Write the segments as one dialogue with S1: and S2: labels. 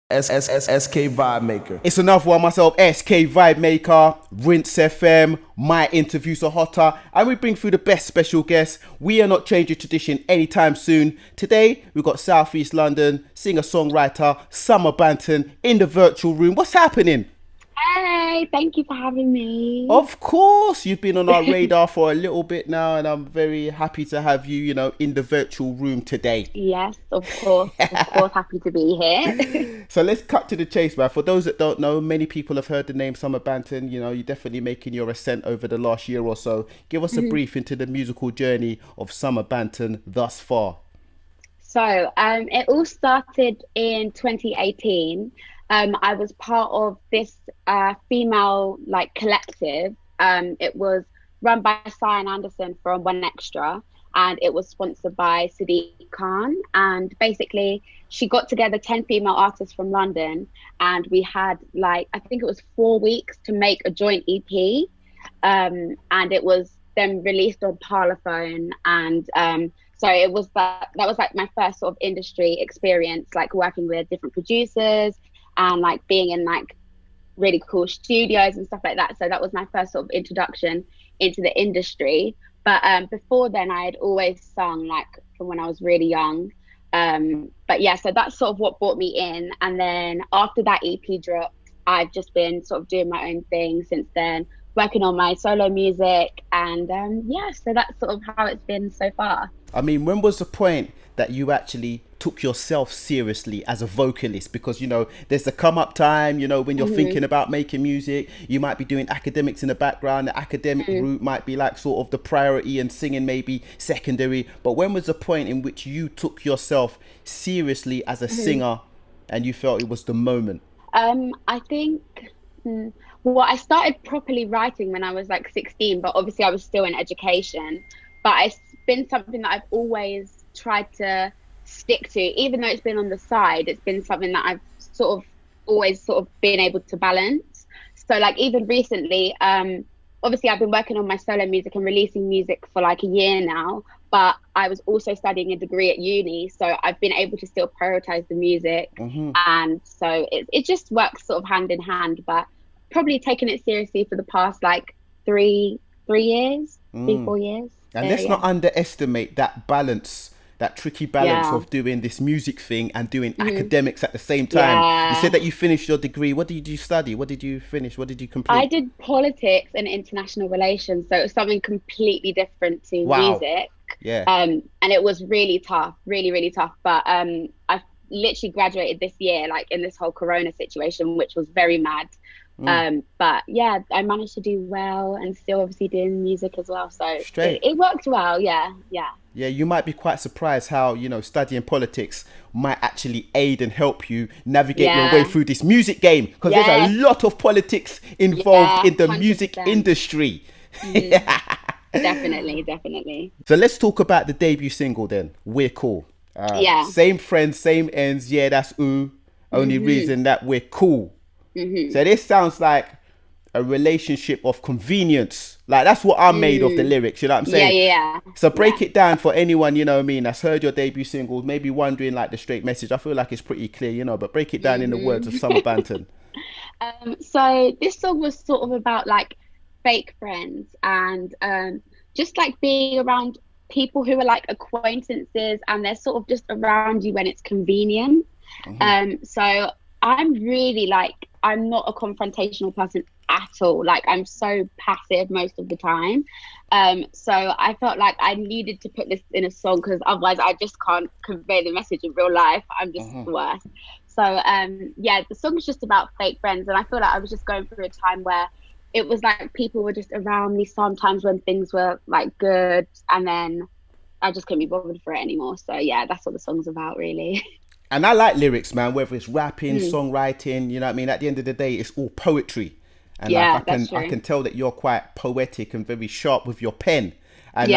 S1: SK Vibemaker.
S2: It's another one myself, SK Vibemaker, Rinse FM, my interviews are hotter, and we bring through the best special guests. We are not changing tradition anytime soon. Today, we've got Southeast London singer-songwriter Summer Banton in the virtual room. What's happening?
S3: Hey, thank you for having me.
S2: Of course, you've been on our radar for a little bit now, and I'm very happy to have you, in the virtual room today.
S3: Yes, of course, happy to be here.
S2: So let's cut to the chase, man. For those that don't know, many people have heard the name Summer Banton. You're definitely making your ascent over the last year or so. Give us a brief into the musical journey of Summer Banton thus far.
S3: So, it all started in 2018. I was part of this female collective. It was run by Cyan Anderson from One Extra, and it was sponsored by Sadiq Khan. And basically, she got together 10 female artists from London, and we had I think it was 4 weeks to make a joint EP, and it was then released on Parlophone. And so it was that was my first sort of industry experience, working with different producers and being in really cool studios and stuff like that. So that was my first sort of introduction into the industry. But before then, I had always sung from when I was really young. But yeah, so that's sort of what brought me in. And then after that EP dropped, I've just been sort of doing my own thing since then, working on my solo music. And yeah, so that's sort of how it's been so far.
S2: I mean, when was the point that you actually took yourself seriously as a vocalist? Because there's the come up time, when you're thinking about making music, you might be doing academics in the background. The academic route might be sort of the priority, and singing maybe secondary. But when was the point in which you took yourself seriously as a singer and you felt it was the moment?
S3: I think well, I started properly writing when I was 16, but obviously I was still in education. But it's been something that I've always tried to stick to, even though it's been on the side. It's been something that I've sort of always been able to balance. So even recently, obviously I've been working on my solo music and releasing music for a year now, but I was also studying a degree at uni, so I've been able to still prioritize the music. And so it just works sort of hand in hand. But probably taken it seriously for the past 3 years, 4 years.
S2: And let's not underestimate that balance, that tricky balance of doing this music thing and doing academics at the same time. You said that you finished your degree. What did you study? What did you finish? What did you complete?
S3: I did politics and international relations, so it was something completely different to music.
S2: Yeah.
S3: And it was really tough, really, really tough. But I literally graduated this year, in this whole Corona situation, which was very mad. But yeah, I managed to do well and still obviously doing music as well. So it worked well. Yeah.
S2: Yeah, you might be quite surprised how, studying politics might actually aid and help you navigate your way through this music game. Because there's a lot of politics involved in the 100%. Music industry.
S3: Definitely.
S2: So let's talk about the debut single then, We're Cool. Same friends, same ends. Yeah, that's ooh. Only reason that we're cool. So this sounds like a relationship of convenience. That's what I made of the lyrics, you know what I'm saying?
S3: Yeah.
S2: So break it down for anyone, that's heard your debut singles, maybe wondering the straight message. I feel like it's pretty clear, but break it down in the words of Summer Banton.
S3: So this song was sort of about fake friends and just being around people who are acquaintances, and they're sort of just around you when it's convenient. So I'm really I'm not a confrontational person at all. I'm so passive most of the time. So I felt like I needed to put this in a song, because otherwise I just can't convey the message in real life. I'm just the worst. So the song's just about fake friends, and I feel like I was just going through a time where it was people were just around me sometimes when things were good, and then I just couldn't be bothered for it anymore. So yeah, that's what the song's about, really.
S2: And I like lyrics, man, whether it's rapping, songwriting, you know what I mean? At the end of the day, it's all poetry. And I can tell that you're quite poetic and very sharp with your pen. And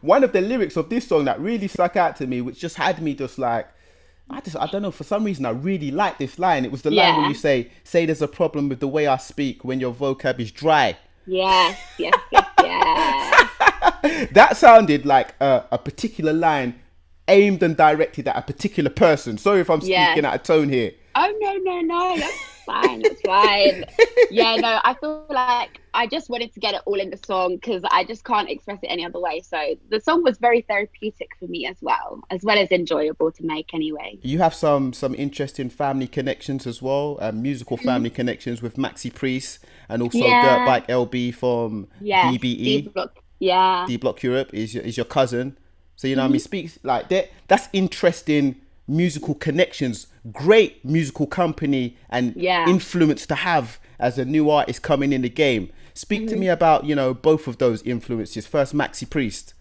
S2: one of the lyrics of this song that really stuck out to me, which just had me just I don't know, for some reason I really like this line. It was the line when you say there's a problem with the way I speak when your vocab is dry.
S3: Yes.
S2: That sounded like a particular line aimed and directed at a particular person. Sorry if I'm speaking out of tone here.
S3: Oh no, that's fine, that's fine. Yeah, no, I feel like I just wanted to get it all in the song because I just can't express it any other way. So the song was very therapeutic for me as well as enjoyable to make anyway.
S2: You have some interesting family connections as well, musical
S3: Mhm.
S2: family connections with Maxi Priest and also
S3: Yeah,
S2: Dirtbike LB from
S3: yes, D
S2: DBE.
S3: Block. Yeah.
S2: D Block Europe is your cousin. So you know what I mean,
S3: Hmm.
S2: speaks like that. That's interesting musical connections. Great musical company and
S3: Yeah.
S2: influence to have as a new artist coming in the game. Speak to
S3: Hmm.
S2: me about both of those influences. First, Maxi Priest.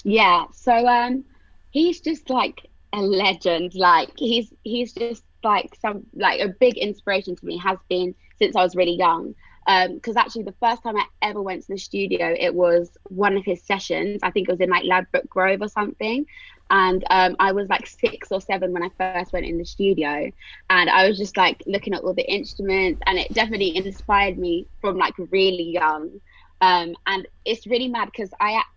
S3: Yeah. So he's just like a legend. Like he's just like some like a big inspiration to me, has been since I was really young. Because actually the first time I ever went to the studio, it was one of his sessions. I think it was in like Ladbroke Grove or something. And I was like 6 or 7 when I first went in the studio, and I was just like looking at all the instruments, and it definitely inspired me from like really young. And it's really mad because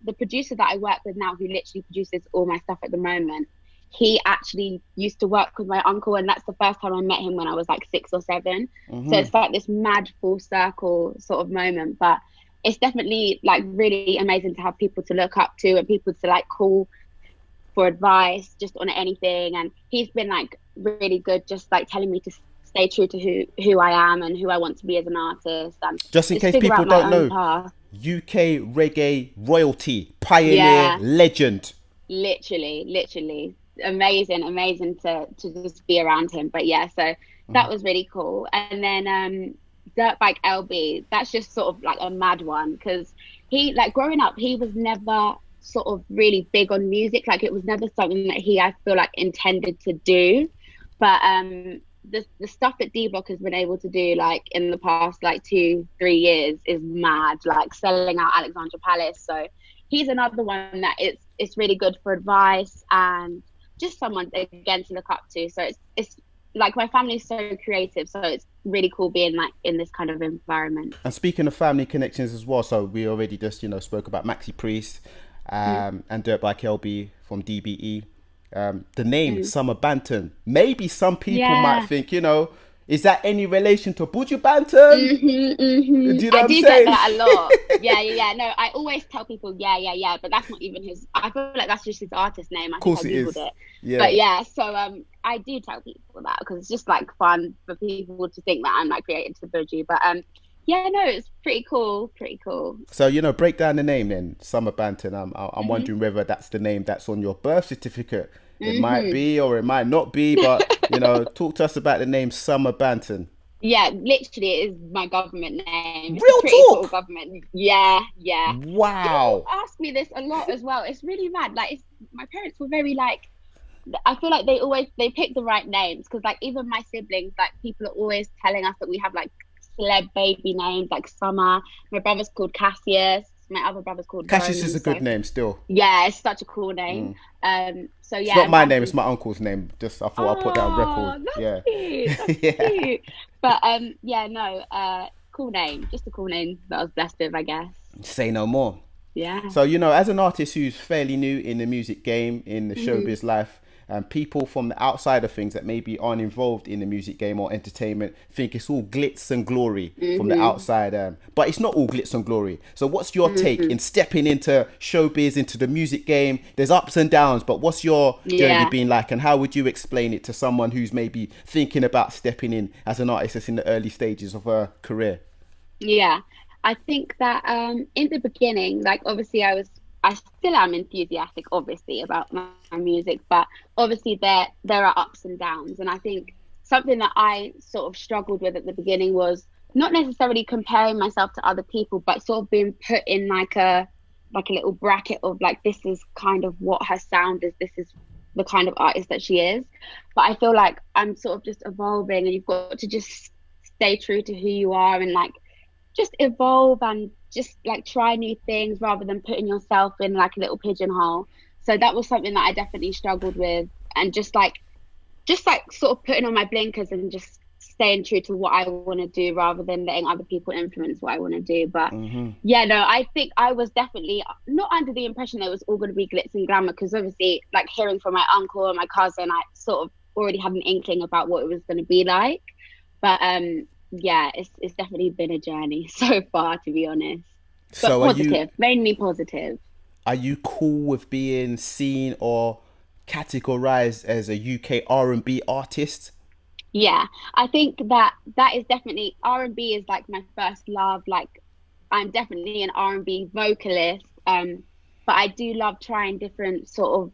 S3: the producer that I work with now, who literally produces all my stuff at the moment, he actually used to work with my uncle, and that's the first time I met him when I was like 6 or 7. So
S2: Mm-hmm.
S3: it's like this mad full circle sort of moment. But it's definitely like really amazing to have people to look up to and people to like call for advice just on anything. And he's been like really good, just like telling me to stay true to who I am and who I want to be as an artist, and
S2: Just in
S3: just
S2: case
S3: figure
S2: people
S3: out my
S2: don't
S3: own
S2: know,
S3: path.
S2: UK reggae royalty, pioneer,
S3: Yeah,
S2: legend.
S3: literally amazing to just be around him. But yeah, so that was really cool. And then Dirtbike LB, that's just sort of like a mad one because he, like, growing up, he was never sort of really big on music. Like it was never something that he, I feel like, intended to do. But the stuff that D Block has been able to do like in the past like 2 3 years is mad, like selling out Alexandra Palace. So he's another one that it's really good for advice and just someone again to look up to. So it's like my family's so creative, so it's really cool being like in this kind of environment.
S2: And speaking of family connections as well, so we already just spoke about Maxi Priest
S3: Mm,
S2: and Dirtbike LB from DBE. The name
S3: mm.
S2: Summer Banton. Maybe some people might
S3: Yeah.
S2: think, is that any relation to Buju Banton? Do you know
S3: I
S2: what I'm
S3: do get
S2: saying?
S3: that a lot. Yeah. No, I always tell people, yeah, but that's not even his. I feel like that's just his artist name. I
S2: Of
S3: think I
S2: course it
S3: googled
S2: is.
S3: it, but
S2: Yeah.
S3: yeah. So I do tell people that because it's just like fun for people to think that I'm like related to Buju. But yeah, no, it's pretty cool, pretty cool.
S2: So break down the name then, Summer Banton. I'm
S3: Hmm.
S2: wondering whether that's the name that's on your birth certificate. It might
S3: Hmm.
S2: be or it might not be, but talk to us about the name Summer Banton.
S3: Yeah, literally, it is my government name. It's a
S2: Real
S3: pretty cool
S2: talk.
S3: government. Yeah. People
S2: Wow.
S3: ask me this a lot as well. It's really mad. Like, my parents were very like, I feel like they pick the right names because like even my siblings, like people are always telling us that we have like celeb baby names like Summer. My brother's called Cassius. My other brother's called
S2: Cassius is
S3: Roman.
S2: a good
S3: So
S2: name still.
S3: yeah, it's such a cool name. So
S2: It's
S3: yeah,
S2: not
S3: and
S2: my name, it's
S3: Banton's.
S2: my uncle's name. Just I thought I'd put that on record.
S3: Oh, that's
S2: Yeah.
S3: cute. That's
S2: Yeah.
S3: cute. But yeah, no, cool name. Just a cool name that I was blessed with, I guess.
S2: Say no more.
S3: Yeah.
S2: So, as an artist who's fairly new in the music game, in the
S3: Hmm.
S2: showbiz life, people from the outside of things that maybe aren't involved in the music game or entertainment think it's all glitz and glory from the
S3: Hmm.
S2: outside. But it's not all glitz and glory. So, what's your take
S3: Hmm.
S2: in stepping into showbiz, into the music game? There's ups and downs, but what's your journey
S3: Yeah.
S2: been like, and how would you explain it to someone who's maybe thinking about stepping in as an artist that's in the early stages of her career?
S3: Yeah. I think that in the beginning, like obviously I still am enthusiastic, obviously, about my music, but obviously there are ups and downs. And I think something that I sort of struggled with at the beginning was not necessarily comparing myself to other people, but sort of being put in like a little bracket of like this is kind of what her sound is, this is the kind of artist that she is. But I feel like I'm sort of just evolving, and you've got to just stay true to who you are and like just evolve and just like try new things rather than putting yourself in like a little pigeonhole. So that was something that I definitely struggled with, and just like sort of putting on my blinkers and just staying true to what I want to do rather than letting other people influence what I want to do. But yeah, no, I think I was definitely not under the impression that it was all going to be glitz and glamour because obviously, like hearing from my uncle and my cousin, I sort of already had an inkling about what it was going to be like. But yeah, it's definitely been a journey so far, to be honest. But
S2: So
S3: positive, mainly positive.
S2: are you cool with being seen or categorized as a UK R&B artist?
S3: Yeah, I think that is definitely R&B is like my first love. Like I'm definitely an R&B vocalist. But I do love trying different sort of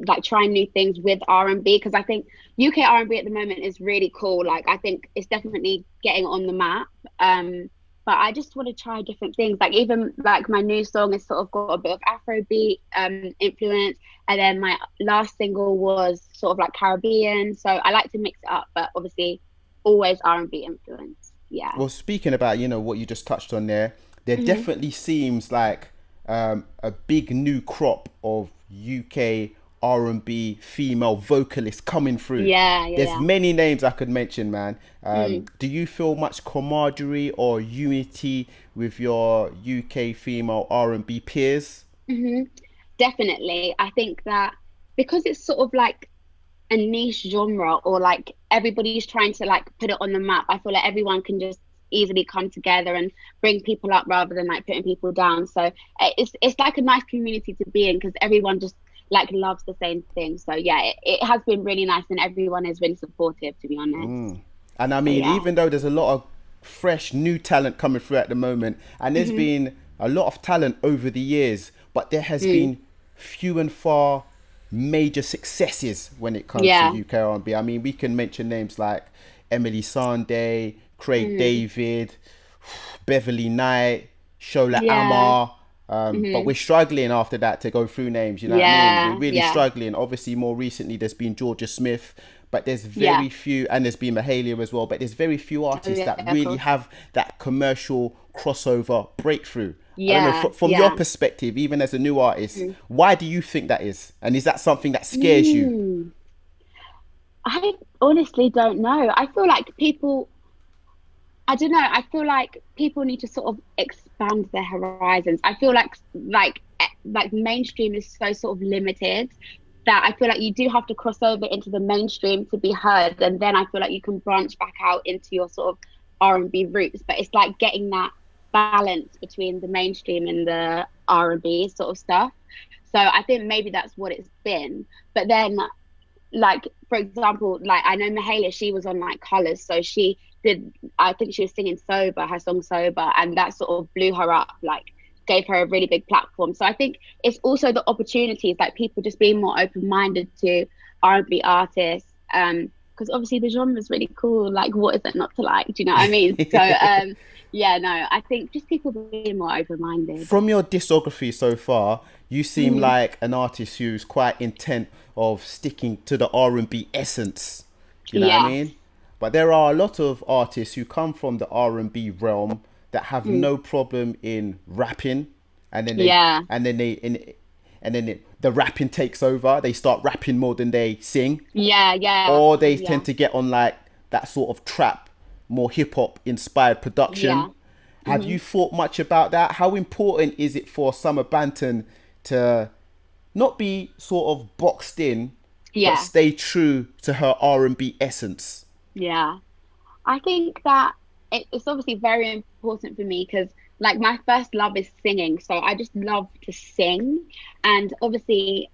S3: like trying new things with R&B because I think UK R&B at the moment is really cool. Like I think it's definitely getting on the map. But I just want to try different things. Like even like my new song has sort of got a bit of Afrobeat influence, and then my last single was sort of like Caribbean. So I like to mix it up, but obviously always R&B influence. Yeah.
S2: Well, speaking about, what you just touched on there
S3: Hmm.
S2: definitely seems like a big new crop of UK R&B female vocalists coming through.
S3: Yeah,
S2: There's
S3: yeah,
S2: many names I could mention, man.
S3: yeah.
S2: Do you feel much camaraderie or unity with your UK female R&B peers?
S3: Hmm. Definitely. I think that because it's sort of like a niche genre or like everybody's trying to like put it on the map, I feel like everyone can just easily come together and bring people up rather than like putting people down. So it's like a nice community to be in because everyone just like loves the same thing. So yeah, it has been really nice and everyone is really supportive, to be honest.
S2: And I
S3: So
S2: mean,
S3: yeah.
S2: even though there's a lot of fresh new talent coming through at the moment, and there's
S3: Hmm.
S2: been a lot of talent over the years, but there has
S3: Mm.
S2: been few and far major successes when it comes to
S3: Yeah.
S2: UK R&B. I mean, we can mention names like Emily Sandé, Craig
S3: Mm.
S2: David, Beverly Knight, Shola
S3: Yeah.
S2: Amar. But
S3: Hmm.
S2: we're struggling after that to go through names, you know what I mean? We're
S3: Yeah.
S2: really
S3: Yeah.
S2: struggling. Obviously, more recently, there's been Georgia Smith, but there's
S3: Yeah.
S2: very few, and there's been Mahalia as well, but there's very few
S3: Oh
S2: artists
S3: yeah,
S2: that
S3: of
S2: really
S3: course.
S2: have that commercial crossover breakthrough. I don't know,
S3: Yeah.
S2: from your
S3: Yeah.
S2: perspective, even as a new artist,
S3: Mm.
S2: why do you think that is? And is that something that scares you?
S3: Mm. I honestly don't know. I feel like people, I don't know, I feel like people need to sort of expand their horizons. I feel like mainstream is so sort of limited that I feel like you do have to cross over into the mainstream to be heard, and then I feel like you can branch back out into your sort of R&B roots. But it's like getting that balance between the mainstream and the R&B sort of stuff. So I think maybe that's what it's been. But then like for example, like I know Mahalia, she was on like Colors, so she did. I think she was singing Sober, her song Sober, and that sort of blew her up, like gave her a really big platform. So I think it's also the opportunities, like people just being more open minded to R&B artists, because obviously the genre is really cool. Like, what is it not to like? Do you know what I mean? So yeah, no, I think just people being more open minded.
S2: From your discography so far, you seem
S3: Hmm.
S2: like an artist who's quite intent of sticking to the R&B essence. Do you know what I
S3: Yeah.
S2: mean? But there are a lot of artists who come from the R&B realm that have
S3: Mm.
S2: no problem in rapping, and then they
S3: Yeah.
S2: and then they and then the rapping takes over. They start rapping more than they sing,
S3: Yeah. Yeah.
S2: or they
S3: Yeah.
S2: tend to get on like that sort of trap, more hip hop inspired
S3: Yeah.
S2: production. Have
S3: Hmm.
S2: you thought much about that? How important is it for Summer Banton to not be sort of boxed in, but
S3: Yeah.
S2: stay true to her R&B essence?
S3: Yeah. I think that it's obviously very important for me because like my first love is singing. So I just love to sing. And obviously,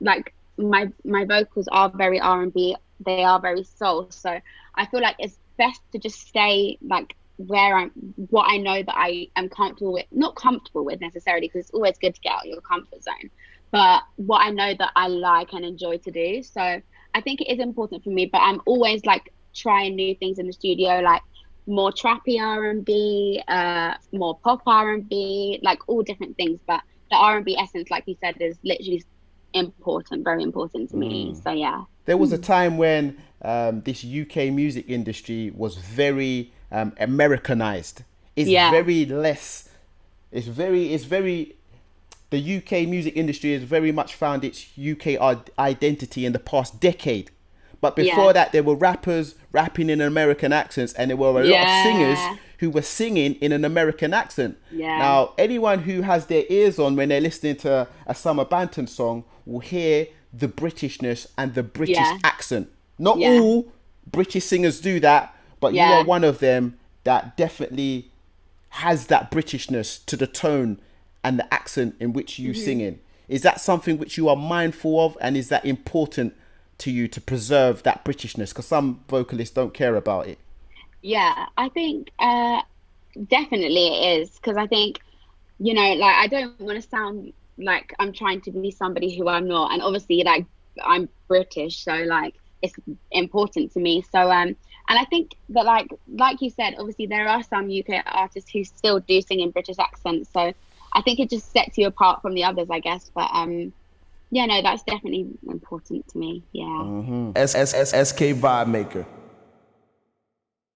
S3: like my vocals are very R&B, they are very soul. So I feel like it's best to just stay like where I'm what I know that I am comfortable with, not comfortable with necessarily, because it's always good to get out of your comfort zone, but what I know that I like and enjoy to do. So I think it is important for me, but I'm always like trying new things in the studio, like more trappy R&B, more pop R&B, like all different things. But the R&B essence, like you said, is literally important, very important to me. So yeah.
S2: There was a
S3: Hmm.
S2: time when this UK music industry was very Americanized. It's
S3: Yeah,
S2: very less. It's very. The UK music industry has very much found its UK identity in the past decade. But
S3: yeah,
S2: before that, there were rappers rapping in American accents, and there were a lot of singers
S3: yeah,
S2: who were singing in an American accent.
S3: yeah,
S2: Now, anyone who has their ears on when they're listening to a Summer Banton song will hear the Britishness and the British
S3: yeah.
S2: accent. Not all British singers do that, but you are one of them that definitely has that Britishness to the tone and the accent in which you sing in. Is that something which you are mindful of, and is that important to you to preserve that Britishness? Because some vocalists don't care about it.
S3: Yeah, I think definitely it is, because I think, you know, like, I don't want to sound like I'm trying to be somebody who I'm not, and obviously, like, I'm British, so like it's important to me. So and I think that, like you said, obviously there are some UK artists who still do sing in British accents, so I think it just sets you apart from the others, I guess. But yeah, no, that's definitely important to me. Yeah.
S1: SK Vibemaker.